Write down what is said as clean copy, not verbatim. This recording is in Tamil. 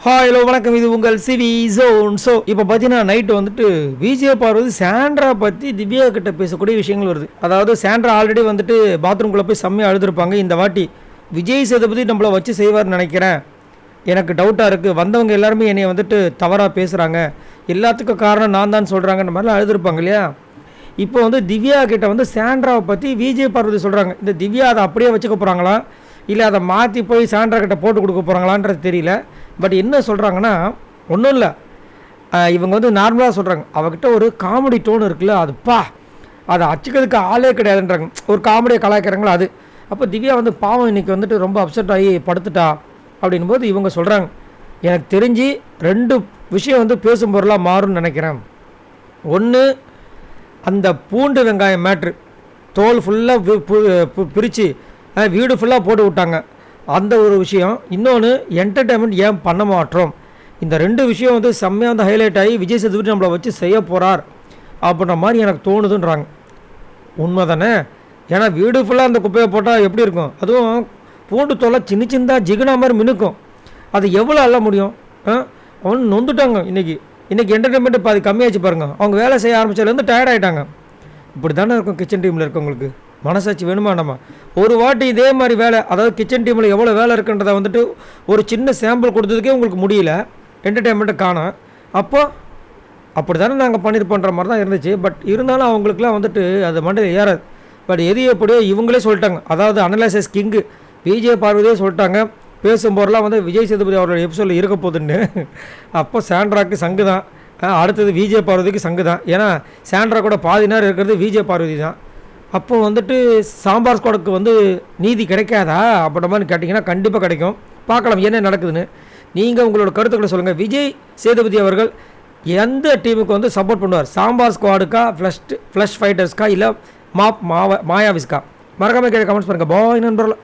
ஹலோ வணக்கம், இது உங்கள் சிவி ஜோன். ஸோ இப்போ பார்த்தீங்கன்னா நைட்டு வந்துட்டு விஜய் பார்வதி சாண்ட்ரா பற்றி திவ்யா கிட்ட பேசக்கூடிய விஷயங்கள் வருது. அதாவது சாண்ட்ரா ஆல்ரெடி வந்துட்டு பாத்ரூம்குள்ளே போய் செம்மையாக அழுதுருப்பாங்க. இந்த வாட்டி விஜய் சேதுபதி நம்மளை வச்சு செய்வார்னு நினைக்கிறேன், எனக்கு டவுட்டாக இருக்குது, வந்தவங்க எல்லாருமே என்னை வந்துட்டு தவறாக பேசுகிறாங்க, எல்லாத்துக்கும் காரணம் நான் தான் சொல்கிறாங்கன்ற மாதிரிலாம் அழுதுருப்பாங்க இல்லையா. இப்போ வந்து திவ்யா கிட்ட வந்து சாண்ட்ராவை பற்றி விஜய் பார்வதி சொல்கிறாங்க. இந்த திவ்யா அதை அப்படியே வச்சுக்க போகிறாங்களா, இல்லை அதை மாற்றி போய் சாண்ட்ரா கிட்ட போட்டு கொடுக்க போகிறாங்களான்றது தெரியல. பட் என்ன சொல்கிறாங்கன்னா, ஒன்றும் இல்லை, இவங்க வந்து நார்மலாக சொல்கிறாங்க, அவகிட்ட ஒரு காமெடி டோன் இருக்குல்ல, அதுப்பா அதை அச்சுக்கிறதுக்கு ஆளே கிடையாதுன்றாங்க. ஒரு காமெடியை கலாய்க்கிறாங்களா அது. அப்போ திவ்யா வந்து பாவம் இன்றைக்கி வந்துட்டு ரொம்ப அப்செட் ஆகி படுத்துட்டா அப்படின்போது இவங்க சொல்கிறாங்க, எனக்கு தெரிஞ்சு ரெண்டு விஷயம் வந்து பேசும் பொருளாக மாறும்னு நினைக்கிறேன். ஒன்று, அந்த பூண்டு வெங்காயம் மேட்ரு, தோல் ஃபுல்லாக பிரித்து வீடு ஃபுல்லாக போட்டு விட்டாங்க, அந்த ஒரு விஷயம். இன்னொன்று, என்டர்டெயின்மெண்ட் ஏன் பண்ண மாட்டோம், இந்த ரெண்டு விஷயம் வந்து செம்மையாக வந்து ஹைலைட் ஆகி விஜய் சேதுபதி நம்மளை வச்சு செய்ய போகிறார் அப்படின்ற மாதிரி எனக்கு தோணுதுன்றாங்க. உண்மை தானே? ஏன்னா வீடு ஃபுல்லாக அந்த குப்பையை போட்டால் எப்படி இருக்கும், அதுவும் பூண்டு தோலை சின்ன சின்னதாக ஜிகுனா மாதிரி மினுக்கும், அது எவ்வளோ அள்ள முடியும்? அவன் நொந்துட்டாங்க. இன்றைக்கி என்டர்டெயின்மெண்ட்டு பாதி கம்மியாச்சு பாருங்கள். அவங்க வேலை செய்ய ஆரம்பித்ததுலேருந்து டயர்ட் ஆகிட்டாங்க. இப்படி தானே இருக்கும் கிச்சன் டீமில் இருக்கவங்களுக்கு. மனசாட்சி வேணுமா? நம்ம ஒரு வாட்டி இதே மாதிரி வேலை, அதாவது கிச்சன் டீமில் எவ்வளோ வேலை இருக்குன்றதை வந்துட்டு ஒரு சின்ன சாம்பிள் கொடுத்ததுக்கே உங்களுக்கு முடியல, என்டர்டெயின்மெண்ட்டை காணும். அப்போ அப்படி தானே நாங்கள் பண்ணியிருப்போன்ற மாதிரி தான் இருந்துச்சு. பட் இருந்தாலும் அவங்களுக்குலாம் வந்துட்டு அது மண்டையில் ஏறாது. பட் எது எப்படியோ இவங்களே சொல்லிட்டாங்க, அதாவது அனலைசஸ் கிங்கு விஜய் பார்வதியே சொல்லிட்டாங்க, பேசும்போதெல்லாம் வந்து விஜய் சேதுபதி அவரோட எபிசோடில் இருக்க போகுதுன்னு. அப்போ சாண்ட்ராக்கு சங்கு தான், அடுத்தது விஜய் பார்வதிக்கு சங்கு தான். ஏன்னா சாண்ட்ரா கூட பாதி நேரம் இருக்கிறது விஜய் பார்வதி தான். அப்போது வந்துட்டு சாம்பார் ஸ்குவாடுக்கு வந்து நீதி கிடைக்காதா அப்படின்ற மாதிரி கேட்டிங்கன்னா கண்டிப்பாக கிடைக்கும். பார்க்கலாம் என்ன நடக்குதுன்னு. நீங்கள் உங்களோட கருத்துக்களை சொல்லுங்கள். விஜய் சேதுபதி அவர்கள் எந்த டீமுக்கு வந்து சப்போர்ட் பண்ணுவார்? சாம்பார் ஸ்குவாடுக்கா, ஃப்ளஷ் ஃபைட்டர்ஸ்க்கா, இல்லை மாயாவிஸ்க்கா? மறக்காமல் கீழே கமெண்ட்ஸ் பண்ணுங்கள். பாய் நண்பர்கள்.